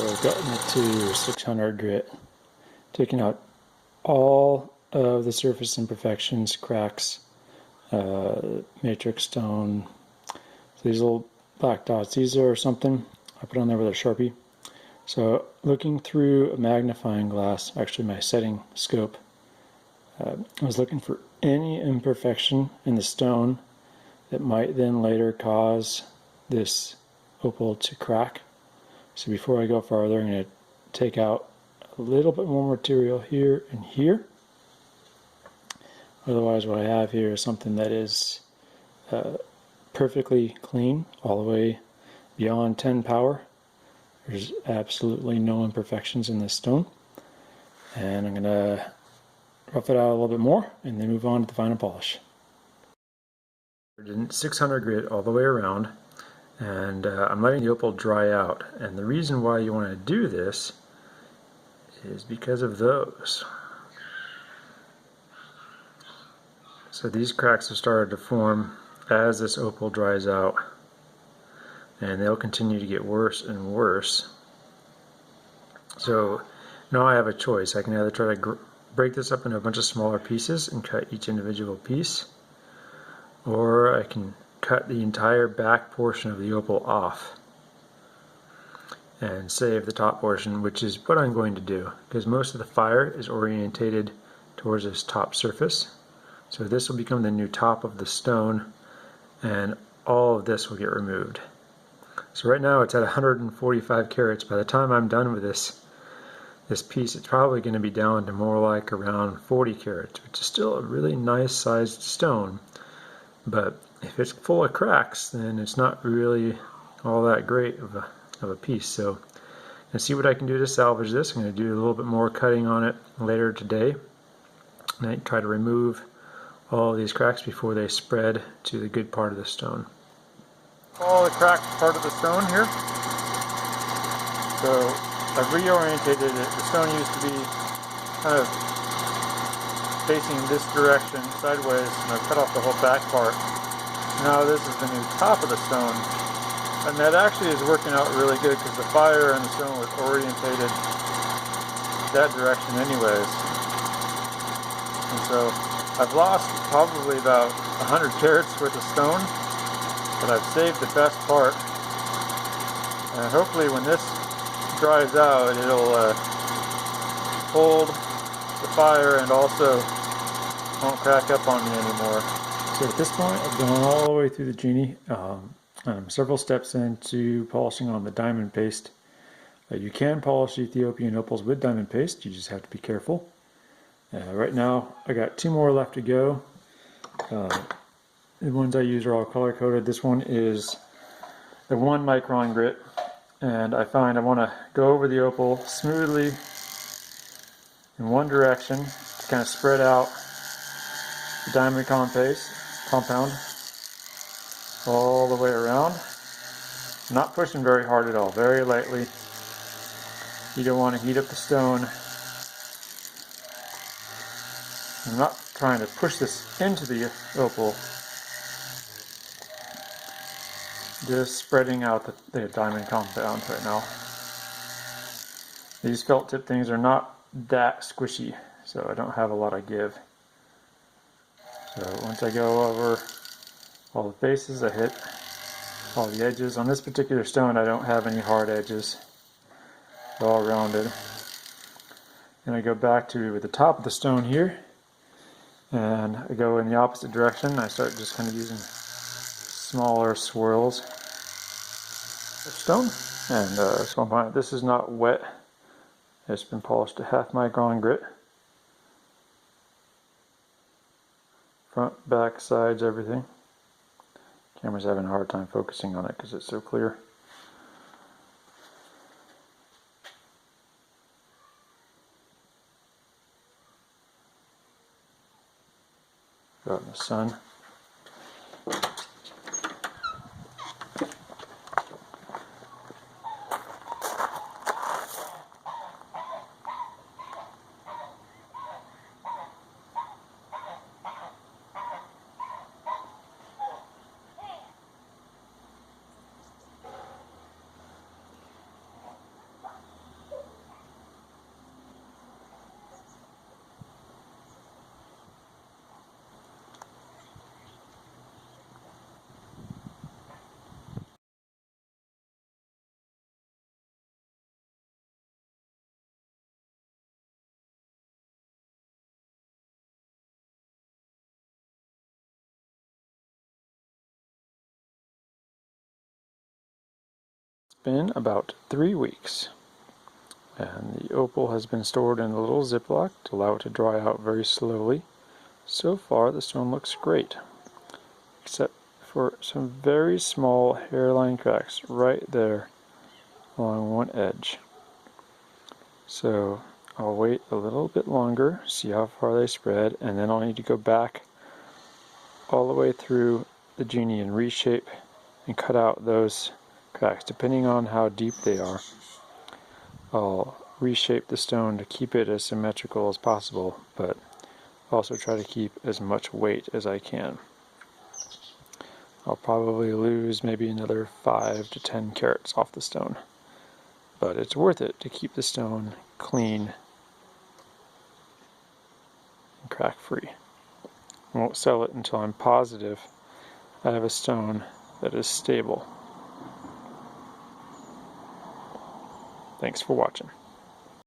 I've gotten it to 600 grit, taking out all of the surface imperfections, cracks, matrix stone. So these little black dots, these are something I put on there with a Sharpie. So looking through a magnifying glass, actually my setting scope, I was looking for any imperfection in the stone that might then later cause this opal to crack. So before I go farther, I'm going to take out a little bit more material here and here. Otherwise, what I have here is something that is perfectly clean all the way beyond 10 power. There's absolutely no imperfections in this stone. And I'm going to rough it out a little bit more and then move on to the final polish. 600 grit all the way around, and I'm letting the opal dry out. And the reason why you want to do this is because of those. So these cracks have started to form as this opal dries out, and they'll continue to get worse and worse. So now I have a choice. I can either try to break this up into a bunch of smaller pieces and cut each individual piece, or I can cut the entire back portion of the opal off and save the top portion, which is what I'm going to do, because most of the fire is orientated towards this top surface. So this will become the new top of the stone, and all of this will get removed. So right now it's at 145 carats. By the time I'm done with this piece, it's probably going to be down to more like around 40 carats, which is still a really nice sized stone. But if it's full of cracks, then it's not really all that great of a piece. So I'm going to see what I can do to salvage this. I'm going to do a little bit more cutting on it later today, and I try to remove all of these cracks before they spread to the good part of the stone. All the cracked part of the stone here. So I've reorientated it. The stone used to be kind of facing this direction sideways, and I've cut off the whole back part. Now this is the new top of the stone, and that actually is working out really good because the fire and the stone was orientated that direction anyways. And so I've lost probably about 100 carats worth of stone, but I've saved the best part, and hopefully when this dries out it'll hold the fire and also won't crack up on me anymore. So at this point I've gone all the way through the Genie. I'm several steps into polishing on the diamond paste. You can polish Ethiopian opals with diamond paste, you just have to be careful. Right now I got 2 more left to go. The ones I use are all color coded. This one is the 1 micron grit, and I find I want to go over the opal smoothly in one direction to kind of spread out the diamond compound all the way around. Not pushing very hard at all, very lightly. You don't want to heat up the stone. I'm not trying to push this into the opal, just spreading out the diamond compound right now. These felt tip things are not that squishy, so I don't have a lot of give. So once I go over all the faces, I hit all the edges. On this particular stone I don't have any hard edges, they're all rounded. And I go back to the top of the stone here, and I go in the opposite direction. I start just kind of using smaller swirls of stone. And so this is not wet, it's been polished to 1/2 micron grit. Front, back, sides, everything. Camera's having a hard time focusing on it because it's so clear. Out in the sun. been about 3 weeks, and the opal has been stored in a little Ziploc to allow it to dry out very slowly. So far the stone looks great, except for some very small hairline cracks right there along one edge. So I'll wait a little bit longer, see how far they spread, and then I'll need to go back all the way through the genie and reshape and cut out those cracks. Depending on how deep they are, I'll reshape the stone to keep it as symmetrical as possible, but also try to keep as much weight as I can. I'll probably lose maybe another 5 to 10 carats off the stone, but it's worth it to keep the stone clean and crack free. I won't sell it until I'm positive I have a stone that is stable. Thanks for watching.